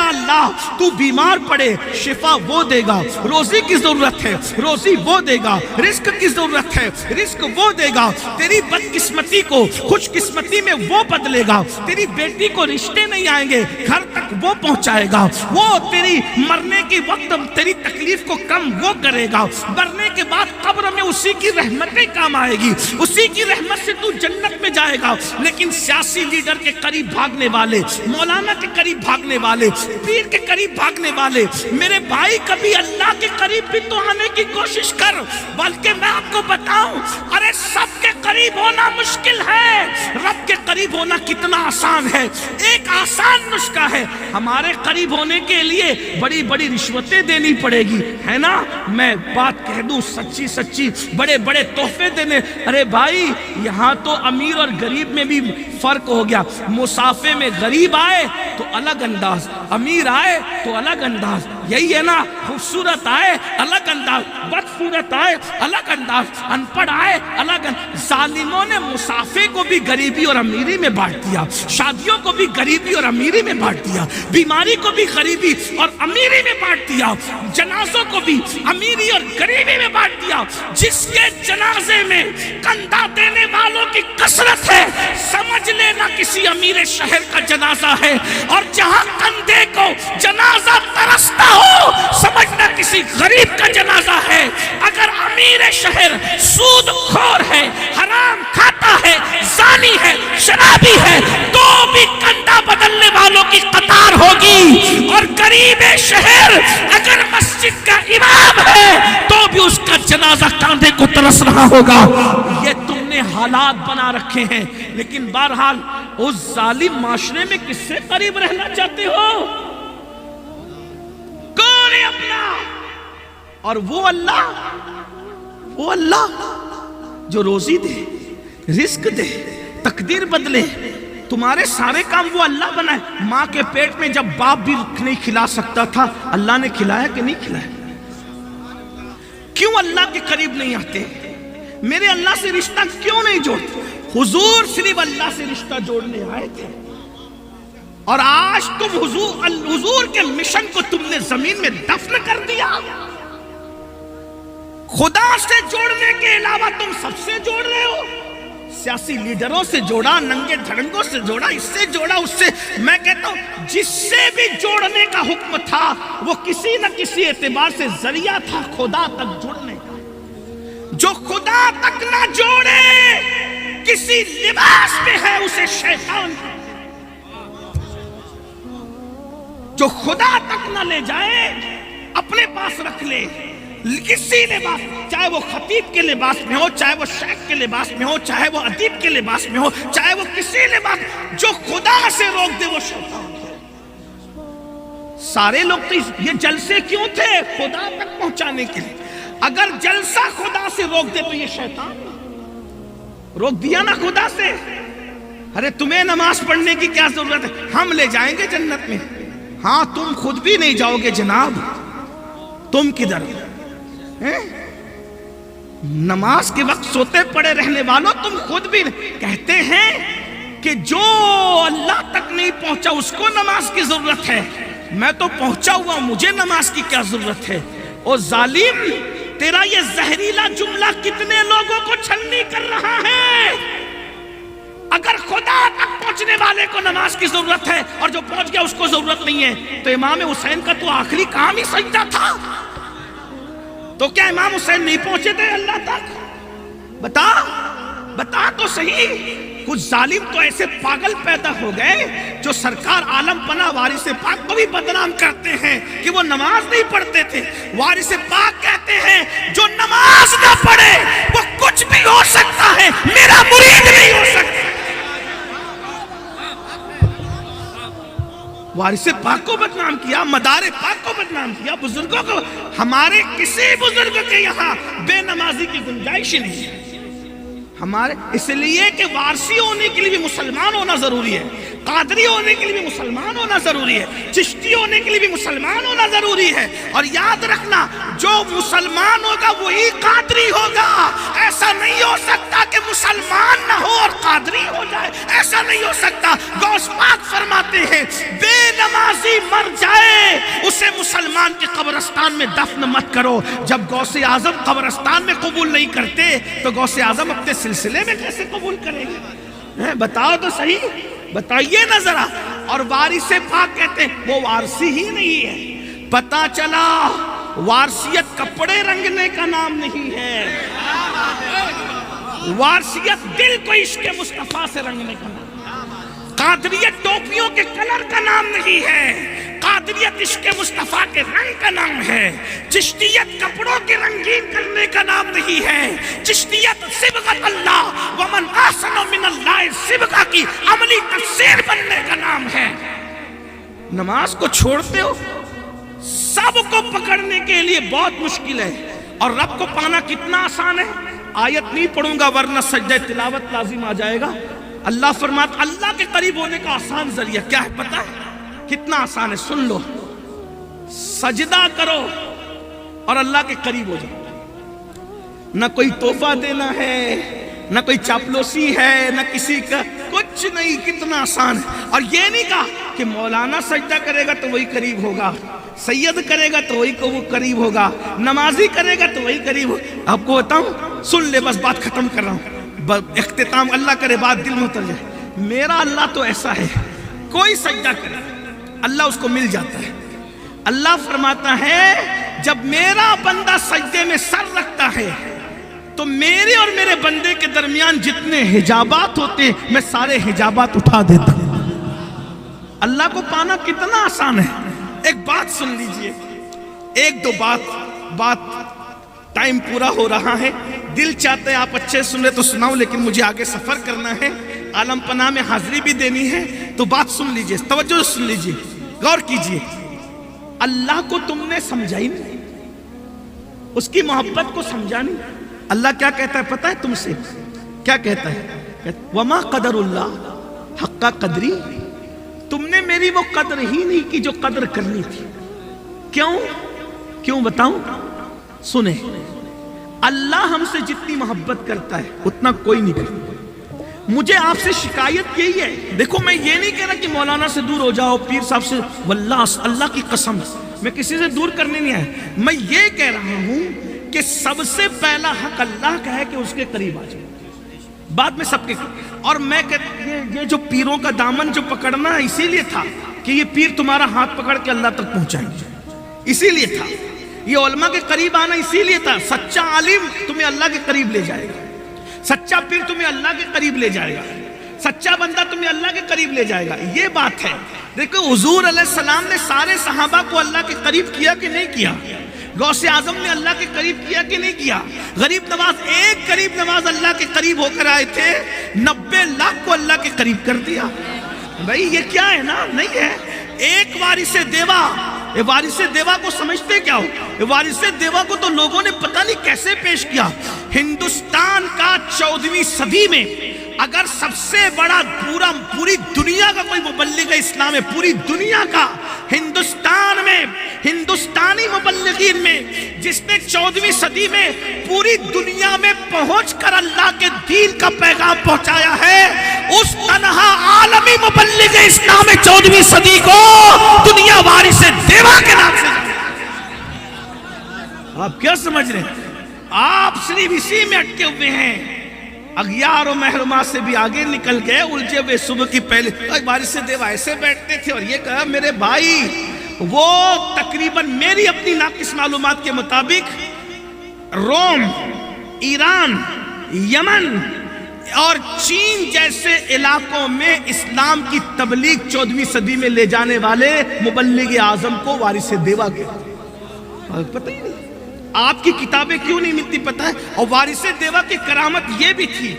اللہ تو بیمار پڑے شفا وہ دے گا، روزی کی ضرورت ہے روزی وہ دے گا، رزق کی ضرورت ہے رزق وہ دے گا، تیری بدقسمتی کو خوش قسمتی میں وہ بدلے گا، تیری بیٹی کو رشتے نہیں آئیں گے گھر تک وہ پہنچائے گا، وہ تیری مرنے کے وقت تیری تکلیف کو کم وہ کرے گا، مرنے کے بعد قبر میں اسی کی رحمتیں کام آئے گی، اسی کی رحمت سے تو جنت میں جائے گا۔ لیکن سیاسی لیڈر کے قریب بھاگنے والے، مولانا کے قریب بھاگنے والے، پیر کے قریب بھاگنے والے، میرے بھائی کبھی اللہ کے قریب بھی تو آنے کی کوشش کر، بلکہ میں آپ کو بتاؤں ارے سب کے قریب ہونا مشکل ہے، رب کے قریب ہونا کتنا آسان ہے۔ ایک آسان نسخہ ہے، ہمارے قریب ہونے کے لیے بڑی بڑی رشوتیں دینی پڑے گی، ہے نا؟ میں بات کہہ دوں سچی سچی، بڑے بڑے تحفے دینے، ارے بھائی یہاں تو امیر اور غریب میں بھی فرق ہو گیا، مسافے میں غریب آئے تو الگ انداز، امیر آئے تو الگ انداز، یہی ہے نا؟ خوبصورت آئے الگ انداز، بدصورت آئے الگ انداز، ان پڑھ آئے الگ انداز۔ ظالموں نے مسافے کو بھی غریبی اور امیری میں بانٹ دیا، شادیوں کو بھی غریبی اور امیری میں بانٹ دیا، بیماری کو بھی غریبی اور امیری میں بانٹ دیا، جنازوں کو بھی امیری اور غریبی میں بانٹ دیا۔ جس کے جنازے میں کندھا دینے والوں کی کثرت ہے سمجھ لینا کسی امیر شہر کا جنازہ ہے، اور جہاں کندھے کو جنازہ ترستا ہو سمجھنا کسی غریب کا جنازہ ہے۔ اگر امیر شہر سود خور ہے، حرام کھاتا ہے، زانی ہے، شرابی ہے، تو بھی کندھا بدلنے والوں کی قطار ہوگی، اور غریب شہر اگر مسجد کا امام ہے تو بھی اس کا جنازہ کاندھے کو ترس رہا ہوگا۔ یہ تم نے حالات بنا رکھے ہیں، لیکن بہرحال اس ظالم معاشرے میں کس سے قریب رہنا چاہتے ہو؟ کون ہے اپنا؟ اور وہ اللہ جو روزی دے، رزق دے، تقدیر بدلے، تمہارے سارے کام وہ اللہ بنائے۔ ماں کے پیٹ میں جب باپ بھی نہیں کھلا سکتا تھا، اللہ نے کھلایا کہ نہیں کھلایا؟ کیوں اللہ کے قریب نہیں آتے؟ میرے اللہ سے رشتہ کیوں نہیں جوڑتے؟ حضور صرف اللہ سے رشتہ جوڑنے آئے تھے، اور آج تم حضور کے مشن کو تم نے زمین میں دفن کر دیا۔ خدا سے جوڑنے کے علاوہ تم سب سے جوڑ رہے ہو، سیاسی لیڈروں سے جوڑا، ننگے دھڑنگوں سے جوڑا، اس سے جوڑا، اس سے۔ میں کہتا ہوں جس سے بھی جوڑنے کا حکم تھا وہ کسی نہ کسی اعتبار سے ذریعہ تھا خدا تک جڑنے کا۔ جو خدا تک نہ جوڑے کسی لباس میں ہے اسے شیطان، جو خدا تک نہ لے جائے اپنے پاس رکھ لے کسی لباس، چاہے وہ خطیب کے لباس میں ہو، چاہے وہ شیخ کے لباس میں ہو، چاہے وہ ادیب کے لباس میں ہو، چاہے وہ کسی لباس، جو خدا سے روک دے وہ شیطان ہے۔ سارے لوگ تو یہ جلسے کیوں تھے؟ خدا تک پہنچانے کے لیے۔ اگر جلسہ خدا سے روک دے تو یہ شیطان روک دیا نا خدا سے۔ ارے تمہیں نماز پڑھنے کی کیا ضرورت ہے؟ ہم لے جائیں گے جنت میں۔ ہاں تم خود بھی نہیں جاؤ گے جناب، تم کدھر؟ نماز کے وقت سوتے پڑے رہنے والوں تم خود بھی کہتے ہیں کہ جو اللہ تک نہیں پہنچا اس کو نماز کی ضرورت ہے، میں تو پہنچا ہوا، مجھے نماز کی کیا ضرورت ہے؟ او ظالم، تیرا یہ زہریلا جملہ کتنے لوگوں کو چھلنی کر رہا ہے۔ اگر خدا تک پہنچنے والے کو نماز کی ضرورت ہے اور جو پہنچ گیا اس کو ضرورت نہیں ہے، تو امام حسین کا تو آخری کام ہی سجدہ تھا، تو کیا امام حسین نہیں پہنچے تھے اللہ تک؟ بتا تو صحیح۔ کچھ ظالم تو ایسے پاگل پیدا ہو گئے جو سرکار عالم پناہ وارث پاک کو بھی بدنام کرتے ہیں کہ وہ نماز نہیں پڑھتے تھے۔ وارث پاک کہتے ہیں جو نماز نہ پڑھے وہ کچھ بھی ہو سکتا ہے، میرا مرید نہیں ہو سکتا۔ وارث پاک کو بدنام کیا، مدار پاک کو بدنام کیا، بزرگوں کو۔ ہمارے کسی بزرگ کے یہاں بے نمازی کی گنجائش نہیں ہے ہمارے، اس لیے کہ وارثی ہونے کے لیے بھی مسلمان ہونا ضروری ہے، قادری ہونے کے لیے بھی مسلمان ہونا ضروری ہے، چشتی ہونے کے لیے بھی مسلمان ہونا ضروری ہے۔ اور یاد رکھنا جو مسلمان ہوگا وہی قادری ہوگا۔ ایسا نہیں ہو سکتا کہ مسلمان نہ ہو اور قادری ہو جائے، ایسا نہیں ہو سکتا۔ غوث پاک فرماتے ہیں بے نمازی مر جائے مسلمان کے قبرستان میں دفن مت کرو. جب غوث اعظم قبرستان میں قبول نہیں کرتے تو غوث اعظم اپنے سلسلے میں کیسے قبول کریں گے؟ بتاؤ تو صحیح، بتائیے نا ذرا. اور وارث پاک کہتے ہیں وہ وارثی ہی نہیں ہے. پتا چلا وارثیت کپڑے رنگنے کا نام نہیں ہے، وارثیت دل کو عشق مصطفیٰ سے رنگنے کا نام. قادریت ٹوپیوں کے کلر کا نام نہیں ہے، قادریت عشق مصطفیٰ کے رنگ کا نام ہے. چشتیت کپڑوں کے رنگین کرنے کا نام نہیں ہے، چشتیت صبغت اللہ ومن احسن من اللہ صبغہ کی عملی تفسیر بننے کا نام ہے. نماز کو چھوڑتے ہو، سب کو پکڑنے کے لیے بہت مشکل ہے، اور رب کو پانا کتنا آسان ہے. آیت نہیں پڑھوں گا ورنہ سجدہ تلاوت لازم آ جائے گا. اللہ فرماتا اللہ کے قریب ہونے کا آسان ذریعہ کیا ہے پتہ ہے؟ کتنا آسان ہے، سن لو. سجدہ کرو اور اللہ کے قریب ہو جاؤ. نہ کوئی تحفہ دینا ہے، نہ کوئی چاپلوسی ہے، نہ کسی کا کچھ نہیں. کتنا آسان ہے. اور یہ نہیں کہا کہ مولانا سجدہ کرے گا تو وہی قریب ہوگا، سید کرے گا تو وہی کو وہ قریب ہوگا، نمازی کرے گا تو وہی قریب ہوگا. آپ کو بتاؤں، سن لے بس بات ختم کر رہا ہوں، اختتام اللہ کرے بات دل میں اتر جائے. میرا اللہ تو ایسا ہے، کوئی سجدہ کرے اللہ اس کو مل جاتا ہے. اللہ فرماتا ہے جب میرا بندہ سجدے میں سر رکھتا ہے تو میرے اور میرے بندے کے درمیان جتنے حجابات ہوتے ہیں میں سارے حجابات اٹھا دیتا ہوں. اللہ کو پانا کتنا آسان ہے. ایک بات سن لیجئے، ایک دو بات ٹائم پورا ہو رہا ہے، دل چاہتے ہیں آپ اچھے سنے تو سناؤ، لیکن مجھے آگے سفر کرنا ہے، عالم پناہ میں حاضری بھی دینی ہے. تو بات سن لیجئے، توجہ سن لیجئے، غور کیجئے. اللہ کو تم نے سمجھا ہی نہیں، اس کی محبت کو سمجھا نہیں. اللہ کیا کہتا ہے پتہ ہے تم سے؟ کیا کہتا ہے؟ وما قدر اللہ حق قدری. تم نے میری وہ قدر ہی نہیں کی جو قدر کرنی تھی. کیوں بتاؤں؟ سنیں، اللہ ہم سے جتنی محبت کرتا ہے اتنا کوئی نہیں کرتا. مجھے آپ سے شکایت یہی ہے، دیکھو میں یہ نہیں کہہ رہا کہ مولانا سے دور ہو جاؤ، پیر صاحب سے، واللہ اللہ کی قسم میں کسی سے دور کرنے نہیں آیا. میں یہ کہہ رہا ہوں کہ سب سے پہلا حق اللہ کا ہے کہ اس کے قریب آ جائے، بعد میں سب کے. اور میں یہ جو پیروں کا دامن جو پکڑنا اسی لیے تھا کہ یہ پیر تمہارا ہاتھ پکڑ کے اللہ تک پہنچائیں گے، اسی لیے تھا. یہ علماء کے قریب آنا اسی لیے تھا. سچا عالم تمہیں اللہ کے قریب لے جائے گا، سچا پیر تمہیں اللہ کے قریب لے جائے گا، سچا بندہ تمہیں اللہ کے قریب لے جائے گا. یہ بات ہے. دیکھو حضور علیہ السلام نے سارے صحابہ کو اللہ کے قریب کیا کہ نہیں کیا؟ غوث اعظم نے اللہ کے قریب کیا کہ نہیں کیا؟ غریب نواز، ایک غریب نواز اللہ کے قریب ہو کر آئے تھے، 90 لاکھ کو اللہ کے قریب کر دیا. بھائی یہ کیا ہے نا؟ نہیں ہے. ایک وارث دیوا، وارث دیوا کو سمجھتے کیا ہو؟ وارث دیوا کو تو لوگوں نے پتہ نہیں کیسے پیش کیا. ہندوستان کا 14ویں صدی میں اگر سب سے بڑا پوری دنیا کا کوئی مبلغ اسلام ہے، پوری دنیا کا، ہندوستان میں ہندوستانی مبلغین میں جس نے 14ویں صدی میں پوری دنیا میں پہنچ کر اللہ کے دین کا پیغام پہنچایا ہے، اس تنہا عالمی مبلغ اسلام 14ویں صدی کو دنیا وارث دیوا کے نام سے. آپ کیا سمجھ رہے ہیں؟ آپ صرف اسی میں اٹکے ہوئے ہیں. اغیار و محرومات سے بھی آگے نکل گئے، الجھے ہوئے صبح کی پہلے. وارث دیوا ایسے بیٹھتے تھے اور یہ کہا میرے بھائی، وہ تقریباً میری اپنی ناقص معلومات کے مطابق روم، ایران، یمن اور چین جیسے علاقوں میں اسلام کی تبلیغ 14ویں صدی میں لے جانے والے مبلغ اعظم کو وارث دیوا کہتے. پتہ ہی نہیں آپ کی کتابیں کیوں نہیں ملتی پتہ ہے. اور وارث دیوا کی کرامت یہ بھی تھی،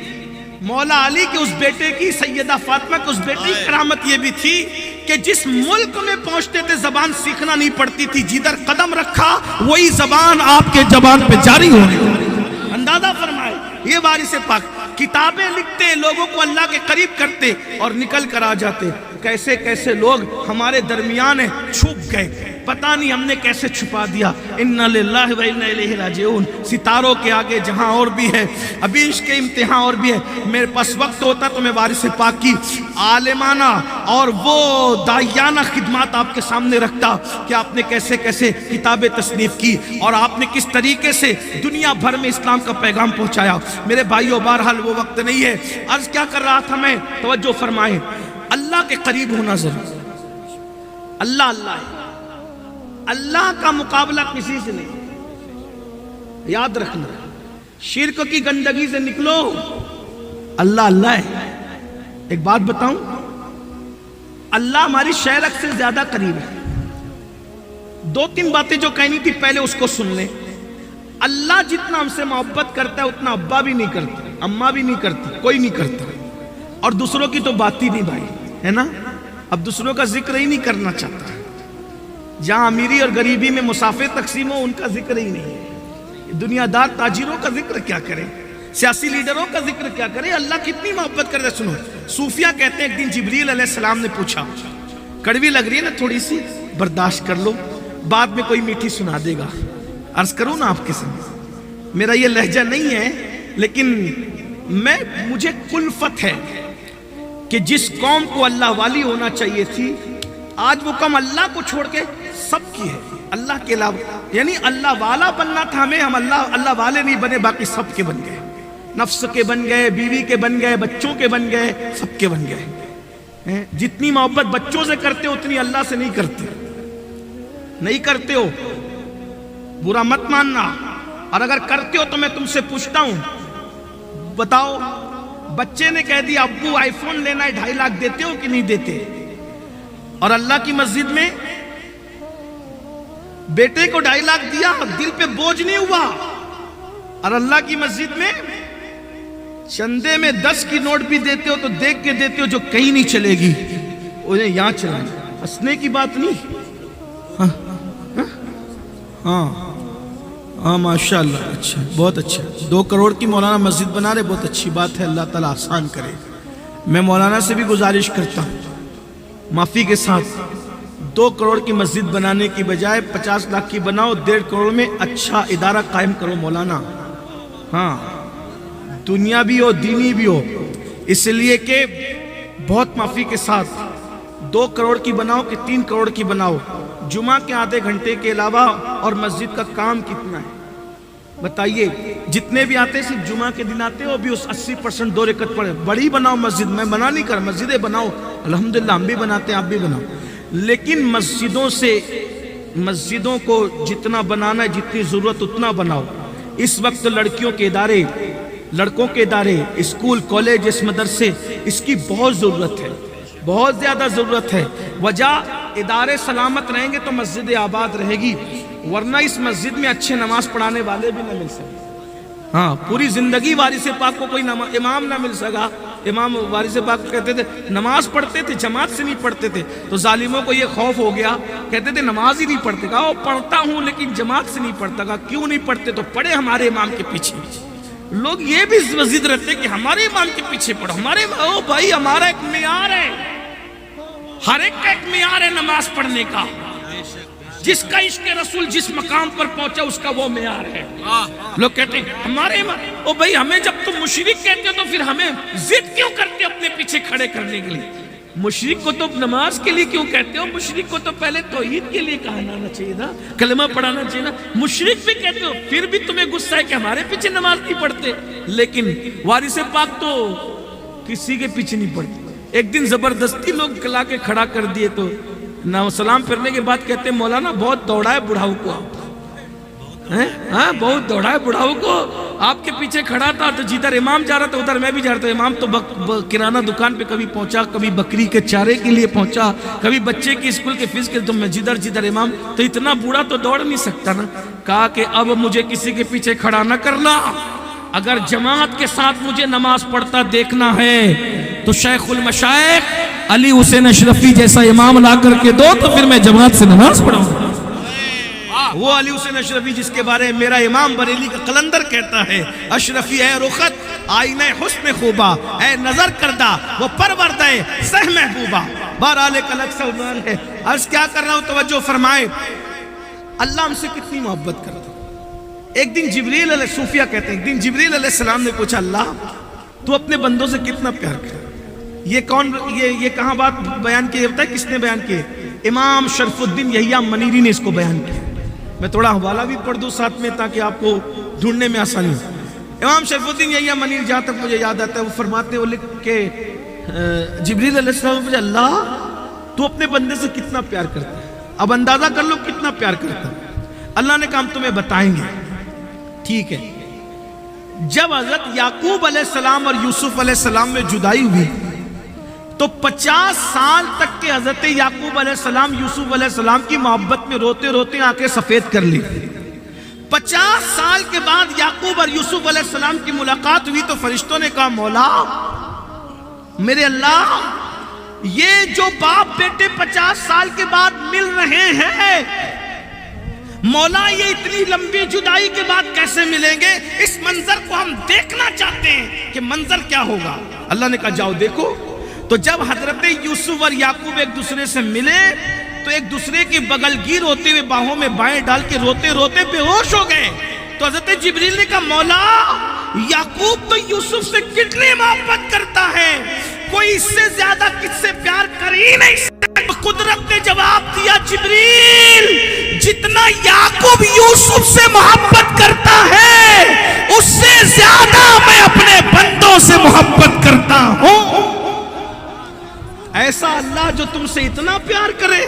مولا علی کے اس بیٹے کی، سیدہ فاطمہ کے اس بیٹے کی کرامت یہ بھی تھی کہ جس ملک میں پہنچتے تھے زبان سیکھنا نہیں پڑتی تھی، جدھر قدم رکھا وہی زبان آپ کے زبان پہ جاری ہو گئی. اندازہ فرمائے. یہ وارث پاک کتابیں لکھتے، لوگوں کو اللہ کے قریب کرتے اور نکل کر آ جاتے. کیسے کیسے لوگ ہمارے درمیان چھپ گئے، پتہ نہیں ہم نے کیسے چھپا دیا۔ اِنَّا لِلَّهِ وَإِنَّا إِلَيْهِ راجعون۔ ستاروں کے آگے جہاں اور بھی ہے، ابھی عشق کے امتحان اور بھی ہے۔ میرے پاس وقت ہوتا تو میں وارث پاک کی عالمانہ اور وہ داعیانہ خدمات آپ کے سامنے رکھتا کہ آپ نے کیسے کیسے کتابیں تصنیف کی اور آپ نے کس طریقے سے دنیا بھر میں اسلام کا پیغام پہنچایا۔ میرے بھائیوں، بہرحال وہ وقت نہیں ہے۔ عرض کیا کر رہا تھا میں، توجہ فرمائیں، اللہ کے قریب ہونا ضرور۔ اللہ اللہ ہے، اللہ کا مقابلہ کسی سے نہیں، یاد رکھنا۔ شرک کی گندگی سے نکلو، اللہ اللہ ہے۔ ایک بات بتاؤں، اللہ ہماری شہرت سے زیادہ قریب ہے۔ دو تین باتیں جو کہنی تھی پہلے اس کو سن لیں۔ اللہ جتنا ہم سے محبت کرتا ہے اتنا ابا بھی نہیں کرتا، اماں بھی نہیں کرتی، کوئی نہیں کرتا، اور دوسروں کی تو بات ہی نہیں بھائی، ہے نا؟ اب دوسروں کا ذکر ہی نہیں کرنا چاہتا۔ جہاں امیری اور غریبی میں مسافر تقسیم ہو، ان کا ذکر ہی نہیں ہے۔ دنیا دار تاجروں کا ذکر کیا کرے، سیاسی لیڈروں کا ذکر کیا کرے، اللہ کتنی محبت کرتے۔ سنو، صوفیہ کہتے ہیں ایک دن جبریل علیہ السلام نے پوچھا، کڑوی لگ رہی ہے نا تھوڑی سی، برداشت کر لو، بعد میں کوئی میٹھی سنا دے گا۔ عرض کروں نا آپ کے سامنے، میرا یہ لہجہ نہیں ہے، لیکن مجھے کلفت ہے کہ جس قوم کو اللہ والی ہونا چاہیے تھی، آج وہ قوم اللہ کو چھوڑ کے سب کی ہے، اللہ کے علاوہ، یعنی اللہ والا بننا تھا ہمیں، ہم اللہ والے نہیں بنے، باقی سب کے بن گئے، نفس کے بن گئے، بیوی کے بن گئے، بچوں کے بن گئے، سب کے بن گئے۔ جتنی محبت بچوں سے کرتے ہو اتنی اللہ سے نہیں کرتے، نہیں کرتے ہو، برا مت ماننا، اور اگر کرتے ہو تو میں تم سے پوچھتا ہوں، بتاؤ، بچے نے کہہ دیا ابو آئی فون لینا ہے، 2.5 لاکھ دیتے ہو کہ نہیں دیتے؟ اور اللہ کی مسجد میں بیٹے کو 2.5 لاکھ دیا، دل پہ بوجھ نہیں ہوا، اور اللہ کی مسجد میں چندے میں 10 کی نوٹ بھی دیتے ہو تو دیکھ کے دیتے ہو جو کہیں نہیں چلے گی، انہیں یہاں چلائیں، ہنسنے کی بات نہیں۔ ہاں ماشاءاللہ، اچھا، بہت اچھا، 2 کروڑ کی مولانا مسجد بنا رہے، بہت اچھی بات ہے، اللہ تعالیٰ آسان کرے۔ میں مولانا سے بھی گزارش کرتا ہوں معافی کے ساتھ، 2 کروڑ کی مسجد بنانے کی بجائے 50 لاکھ کی بناؤ، 1.5 کروڑ میں اچھا ادارہ قائم کرو مولانا، ہاں، دنیا بھی ہو دینی بھی ہو، اس لیے کہ بہت معافی کے ساتھ 2 کروڑ کی بناؤ کہ 3 کروڑ کی بناؤ، جمعہ کے آدھے گھنٹے کے علاوہ اور مسجد کا کام کتنا ہے بتائیے؟ جتنے بھی آتے صرف جمعہ کے دن آتے ہو، بھی اس 80% 2 رکعت پڑھے، بڑی بناؤ مسجد، میں منع نہیں کر، مسجدیں بناؤ، الحمدللہ ہم بھی بناتے ہیں، آپ بھی بناؤ، لیکن مسجدوں کو جتنا بنانا ہے، جتنی ضرورت اتنا بناؤ۔ اس وقت لڑکیوں کے ادارے، لڑکوں کے ادارے، اسکول، کالج، اس مدرسے، اس کی بہت ضرورت ہے، بہت زیادہ ضرورت ہے۔ وجہ ادارے سلامت رہیں گے تو مسجد آباد رہے گی، ورنہ اس مسجد میں اچھے نماز پڑھانے والے بھی نہ مل سکے۔ ہاں، پوری زندگی وارث پاک کو کوئی امام نہ مل سکا۔ امام وارث پاک کہتے تھے نماز پڑھتے تھے، جماعت سے نہیں پڑھتے تھے، تو ظالموں کو یہ خوف ہو گیا، کہتے تھے نماز ہی نہیں پڑھتے، کہا وہ پڑھتا ہوں لیکن جماعت سے نہیں پڑھتا، کہا کیوں نہیں پڑھتے؟ تو پڑھے ہمارے امام کے پیچھے۔ لوگ یہ بھی ضد رہتے کہ ہمارے امام کے پیچھے پڑھو، ہمارے او بھائی، ہمارا ایک معیار ہے، ہر ایک کا ایک معیار ہے نماز پڑھنے کا، جس کا عشق رسول جس مقام پر پہنچا اس کا وہ معیار ہے۔ لوگ کہتے ہیں ہمارے او بھائی، ہمیں جب تم مشرک کہتے ہو تو پھر ہمیں ضد کیوں کرتے ہو اپنے پیچھے کھڑے کرنے کے لیے؟ مشرک کو تو نماز کے لیے کیوں کہتے ہو؟ مشرک کو تو پہلے توحید کے لیے کہنا چاہیے نا، کلمہ پڑھانا چاہیے نا، مشرک بھی کہتے ہو، پھر بھی تمہیں غصہ ہے کہ ہمارے پیچھے نماز نہیں پڑھتے۔ لیکن وارث پاک تو کسی کے پیچھے نہیں پڑھتے۔ ایک دن زبردستی لوگ لا کے کھڑا کر دیے تو سلام پھرنے کے بعد کہتے ہیں مولانا بہت دوڑا ہے بڑھاؤ کو آپ، ہاں بہت دوڑا ہے بڑھاؤ کو، آپ کے پیچھے کھڑا تھا تو جدھر امام جا رہا تھا ادھر میں بھی جا رہا تھا۔ امام تو کرانہ دکان پہ کبھی پہنچا، کبھی بکری کے چارے کے لیے پہنچا، کبھی بچے کی اسکول کے فیس کے، تو میں جدھر امام، تو اتنا بوڑھا تو دوڑ نہیں سکتا نا۔ کہا کہ اب مجھے کسی کے پیچھے کھڑا نہ کرنا، اگر جماعت کے ساتھ مجھے نماز پڑھتا دیکھنا ہے تو شیخ المشائخ علی حسین اشرفی جیسا امام لا کر کے دو، تو پھر میں جماعت سے نماز پڑھاؤں۔ وہ علی حسین اشرفی جس کے بارے میں میرا امام بریلی کا قلندر کہتا ہے، اشرفی اے رخت آئینہ حسن خوبا، اے نظر کردہ وہ پروردہ سہ محبوبہ۔ بہرحال ایک الگ سا عنوان ہے. عرض کیا کر رہا ہوں، توجہ فرمائے. اللہ ہم سے کتنی محبت کرتا. ایک دن جبریل علیہ صوفیہ کہتے ہیں، ایک دن جبریل علیہ السلام نے پوچھا اللہ تو اپنے بندوں سے کتنا پیار کرتا. یہ کہاں بات بیان کی ہے؟ کس نے بیان کی؟ امام شرف الدین یحییٰ منیری نے اس کو بیان کیا. میں تھوڑا حوالہ بھی پڑھ دوں ساتھ میں تاکہ آپ کو ڈھونڈنے میں آسانی ہو. امام شرف الدین یحییٰ منیری جہاں تک مجھے یاد آتا ہے وہ فرماتے ہیں کہ جبریل علیہ السلام نے پوچھا اللہ تو اپنے بندے سے کتنا پیار کرتا ہے. اب اندازہ کر لو کتنا پیار کرتا ہے. اللہ نے کہا ہم تمہیں بتائیں گے. ٹھیک ہے. جب حضرت یعقوب علیہ السلام اور یوسف علیہ السلام میں جدائی ہوئی تو 50 سال تک کے حضرت یعقوب علیہ السلام یوسف علیہ السلام کی محبت میں روتے روتے آنکھیں سفید کر لی. 50 سال کے بعد یعقوب اور یوسف علیہ السلام کی ملاقات ہوئی تو فرشتوں نے کہا مولا میرے اللہ یہ جو باپ بیٹے 50 سال کے بعد مل رہے ہیں مولا یہ اتنی لمبی جدائی کے بعد کیسے ملیں گے؟ اس منظر کو ہم دیکھنا چاہتے ہیں کہ منظر کیا ہوگا. اللہ نے کہا جاؤ دیکھو. تو جب حضرت یوسف اور یعقوب ایک دوسرے سے ملے تو ایک دوسرے کی بغل گیر ہوتے ہوئے باہوں میں بائیں ڈال کے روتے روتے بے ہوش ہو گئے. تو حضرت جبریل نے کہا مولا یعقوب تو یوسف سے کتنی محبت کرتا ہے، کوئی اس سے زیادہ کس سے پیار کر ہی نہیں سکتا. قدرت نے جواب دیا جبریل جتنا یعقوب یوسف سے محبت کرتا ہے اس سے زیادہ میں اپنے بندوں سے محبت کرتا ہوں. ایسا اللہ جو تم سے اتنا پیار کرے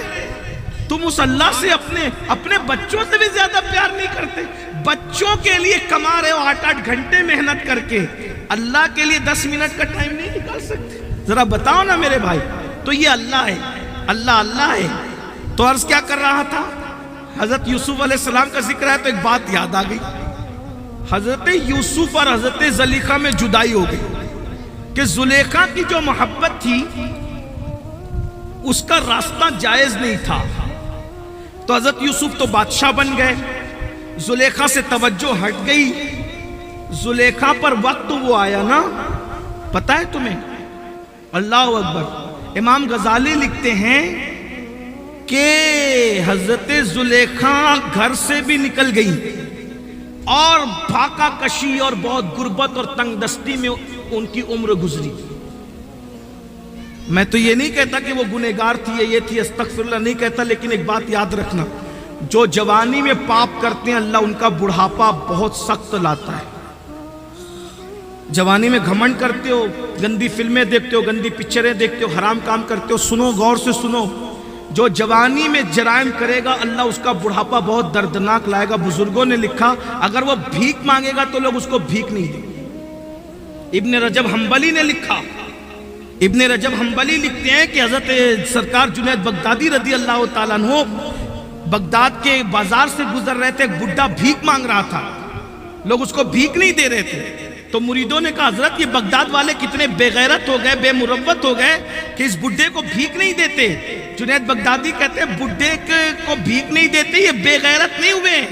تم اس اللہ سے اپنے بچوں سے بھی زیادہ پیار نہیں کرتے. بچوں کے لیے کما رہے ہو 8-8 گھنٹے محنت کر کے، اللہ کے لیے 10 منٹ کا ٹائم نہیں نکال سکتے. ذرا بتاؤ نا میرے بھائی. تو یہ اللہ ہے، اللہ ہے. تو عرض کیا کر رہا تھا، حضرت یوسف علیہ السلام کا ذکر ہے تو ایک بات یاد آ گئی. حضرت یوسف اور حضرت زلیخا میں جدائی ہو گئی کہ زلیخا کی جو محبت تھی اس کا راستہ جائز نہیں تھا. تو حضرت یوسف تو بادشاہ بن گئے، زلیخا سے توجہ ہٹ گئی. زلیخا پر وقت وہ آیا نا، پتہ ہے تمہیں؟ اللہ اکبر. امام غزالی لکھتے ہیں کہ حضرت زلیخا گھر سے بھی نکل گئی اور بھاکا کشی اور بہت غربت اور تنگ دستی میں ان کی عمر گزری. میں تو یہ نہیں کہتا کہ وہ گنہگار تھی یہ تھی، استغفر اللہ نہیں کہتا، لیکن ایک بات یاد رکھنا جو جوانی میں پاپ کرتے ہیں اللہ ان کا بڑھاپا بہت سخت لاتا ہے. جوانی میں گھمنڈ کرتے ہو، گندی فلمیں دیکھتے ہو، گندی پکچریں دیکھتے ہو، حرام کام کرتے ہو، سنو غور سے سنو، جو جوانی میں جرائم کرے گا اللہ اس کا بڑھاپا بہت دردناک لائے گا. بزرگوں نے لکھا اگر وہ بھیک مانگے گا تو لوگ اس کو بھیک نہیں دیں گے. ابن رجب حنبلی نے لکھا، ابن رجب حنبلی لکھتے ہیں کہ حضرت سرکار جنید بغدادی رضی اللہ تعالیٰ عنہ بغداد کے بازار سے گزر رہے تھے، ایک بڈھا بھیک مانگ رہا تھا، لوگ اس کو بھیک نہیں دے رہے تھے. تو مریدوں نے کہا حضرت یہ بغداد والے کتنے بے غیرت ہو گئے، بے مروت ہو گئے کہ اس بڈھے کو بھیک نہیں دیتے. جنید بغدادی کہتے ہیں بڈھے کو بھیک نہیں دیتے یہ بے غیرت نہیں ہوئے،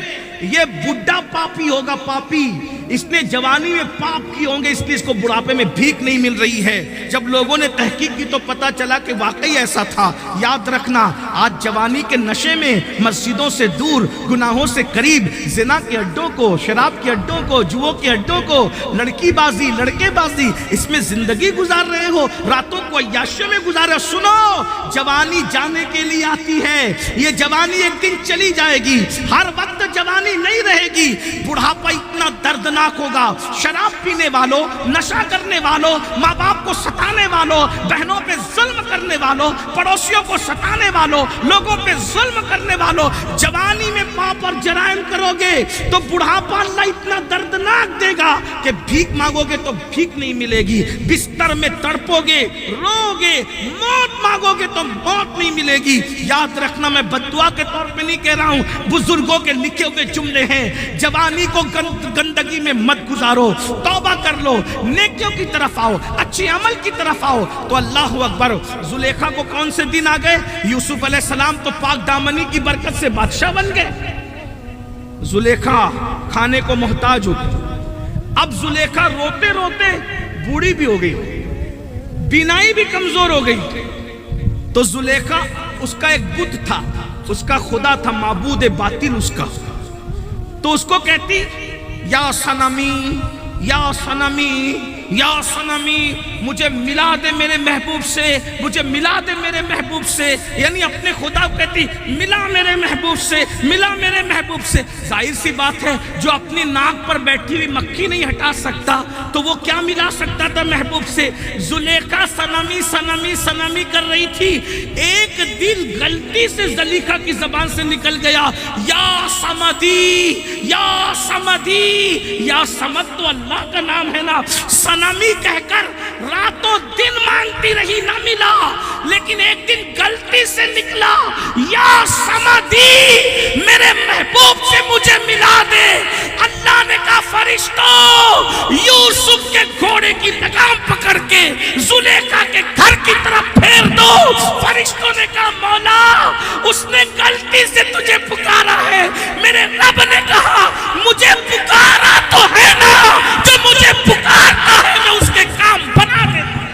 یہ بڈھا پاپی ہوگا، پاپی، اس نے جوانی میں پاپ کی ہوں گے اس لیے اس کو بڑھاپے میں بھیک نہیں مل رہی ہے. جب لوگوں نے تحقیق کی تو پتا چلا کہ واقعی ایسا تھا. یاد رکھنا آج جوانی کے نشے میں مسجدوں سے دور، گناہوں سے قریب، زنا کے اڈوں کو، شراب کے اڈوں کو، جوؤں کے اڈوں کو، لڑکی بازی، لڑکے بازی، اس میں زندگی گزار رہے ہو، راتوں کو عیاشیوں میں گزار رہے ہو. سنو جوانی جانے کے لیے آتی ہے، یہ جوانی ایک دن چلی جائے گی، ہر وقت جوانی نہیں رہے گی. بڑھاپا اتنا دردناک ہوگا، شراب پینے والوں، نشہ کرنے والوں، ماں باپ کو ستانے والوں، بہنوں پہ ظلم کرنے والوں، پڑوسیوں کو ستانے والوں، لوگوں پہ ظلم کرنے والوں، جوانی میں پاپ اور جرائم کرو گے تو بڑھاپا اللہ اتنا دردناک دے گا کہ بھیک مانگو گے تو بھیک نہیں ملے گی، بستر میں تڑپو گے، رو گے، موت مانگو گے تو موت نہیں ملے گی. یاد رکھنا میں بددعا کے طور پہ نہیں کہہ رہا ہوں، بزرگوں کے لکھے ہوئے جملے ہیں. جوانی کو گندگی میں مت گزارو، توبہ کر لو، نیکیوں کی طرف آؤ، اچھے عمل کی طرف آؤ. تو اللہ اکبر. زلیخا کو کون سے دن آ گئے؟ یوسف علیہ السلام تو پاک دامنی کی برکت سے بادشاہ بن گئے، زلیخا کھانے کو محتاج ہو گئی. اب زلیخا روتے روتے بوڑھی بھی ہو گئی، بینائی بھی کمزور ہو گئی. تو زلیخا اس کا ایک بت تھا، اس کا خدا تھا، معبود باطل اس کا. تو اس کو کہتی یا صنمی یا صنمی یا صنمی، مجھے ملا دے میرے محبوب سے، مجھے ملا دے میرے محبوب سے. یعنی اپنے خدا کو کہتی ملا میرے محبوب سے، ملا میرے محبوب سے. ظاہر سی بات ہے جو اپنی ناک پر بیٹھی ہوئی مکھی نہیں ہٹا سکتا تو وہ کیا ملا سکتا تھا محبوب سے. زلیخا صنمی صنمی صنمی کر رہی تھی. ایک دن غلطی سے زلیخا کی زبان سے نکل گیا یا صمدی یا صمدی. یا صمد تو اللہ کا نام ہے نا. صنمی کہہ کر راتوں دن مانگتی رہی، نہ ملا. لیکن ایک دن غلطی سے نکلا یا صمدی، میرے محبوب سے مجھے ملا دے. اللہ نے کہا فرشتوں یوسف کے گھوڑے کی لگام پکڑ کے زلیخا کے گھر کی طرف پھیر دو. فرشتوں نے کہا مولا اس نے غلطی سے تجھے پکارا ہے. میرے رب نے کہا مجھے پکارا تو ہے نا، جو مجھے پکارتا ہے میں اس کے کام بنا دیتا.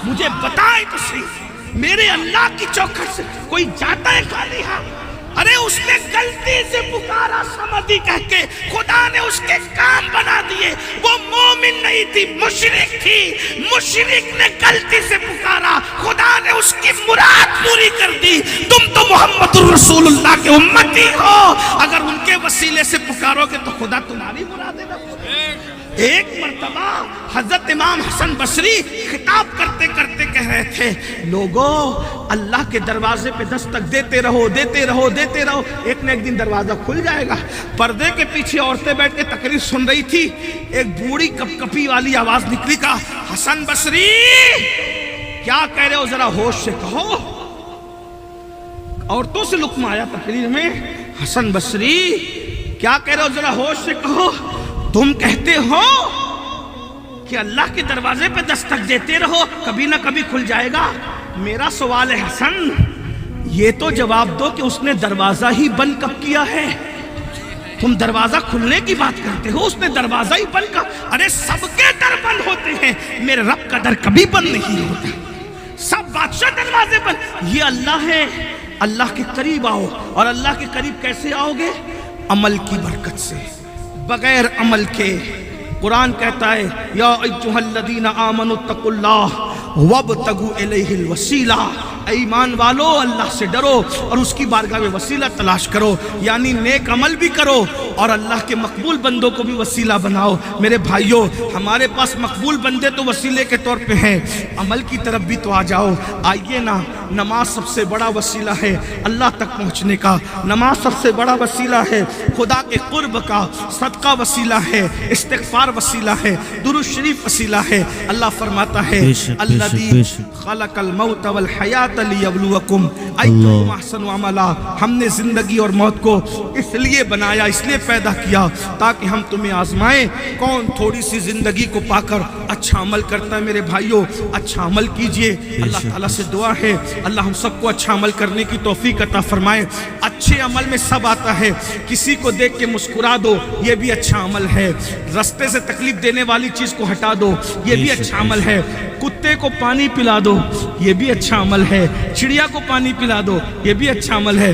مجھے بتائے تو صحیح، میرے اللہ کی چوکھٹ سے کوئی جاتا ہے خالی ہاتھ؟ ارے اس نے غلطی سے پکارا صمدی کہہ کے، خدا نے اس کے کام بنا دیے. وہ مومن نہیں تھی، مشرک تھی. مشرک نے غلطی سے پکارا، خدا نے اس کی مراد پوری کر دی. تم تو محمد الرسول اللہ کے امتی ہو، اگر ان کے وسیلے سے پکارو گے تو خدا تمہاری مرادیں نہ پوری. ایک مرتبہ حضرت امام حسن بصری خطاب کرتے کرتے کہہ رہے تھے لوگو اللہ کے دروازے پہ دستک دیتے رہو دیتے رہو دیتے رہو، ایک نہ ایک دن دروازہ کھل جائے گا. پردے کے پیچھے عورتیں بیٹھ کے تقریر سن رہی تھی. ایک بوڑھی کپ کپی والی آواز نکلی، کہا حسن بصری کیا کہہ رہے ہو، ذرا ہوش سے کہو. عورتوں سے لقمہ آیا تقریر میں، حسن بصری کیا کہہ رہے ہو، ذرا ہوش سے کہو. تم کہتے ہو کہ اللہ کے دروازے پہ دستک دیتے رہو کبھی نہ کبھی کھل جائے گا. میرا سوال ہے حسن، یہ تو جواب دو کہ اس نے دروازہ ہی بند کب کیا ہے؟ تم دروازہ کھلنے کی بات کرتے ہو، اس نے دروازہ ہی بند کر. ارے سب کے در بند ہوتے ہیں، میرے رب کا در کبھی بند نہیں ہوتا. سب بادشاہ دروازے بند. یہ اللہ ہے. اللہ کے قریب آؤ. اور اللہ کے قریب کیسے آؤ گے؟ عمل کی برکت سے، بغیر عمل کے. قرآن کہتا ہے یا ایھا الذین آمنوا اتقوا اللہ وابتغوا الیہ الوسیلہ. ایمان والو اللہ سے ڈرو اور اس کی بارگاہ میں وسیلہ تلاش کرو. یعنی نیک عمل بھی کرو اور اللہ کے مقبول بندوں کو بھی وسیلہ بناؤ. میرے بھائیوں ہمارے پاس مقبول بندے تو وسیلے کے طور پہ ہیں، عمل کی طرف بھی تو آ جاؤ. آئیے نا، نماز سب سے بڑا وسیلہ ہے اللہ تک پہنچنے کا. نماز سب سے بڑا وسیلہ ہے خدا کے قرب کا. صدقہ وسیلہ ہے، استغفار وسیلہ ہے، درود شریف وسیلہ ہے. اللہ فرماتا ہے الذی خلق الموت والحیات لیبلوکم ایکم احسن عملا. ہم نے زندگی اور موت کو اس لیے بنایا، اس لیے پیدا کیا تاکہ ہم تمہیں آزمائیں کون تھوڑی سی زندگی کو پا کر اچھا عمل کرتا ہے. میرے بھائیوں اچھا عمل کیجئے. اللہ تعالیٰ سے دعا ہے اللہ ہم سب کو اچھا عمل کرنے کی توفیق عطا فرمائے. اچھے عمل میں سب آتا ہے. کسی کو دیکھ کے مسکرا دو، یہ بھی اچھا عمل ہے. رستے سے تکلیف دینے والی چیز کو ہٹا دو، یہ بھی اچھا عمل ہے. کتے کو پانی پلا دو، یہ بھی اچھا عمل ہے. چڑیا کو پانی پلا دو، یہ بھی اچھا عمل ہے.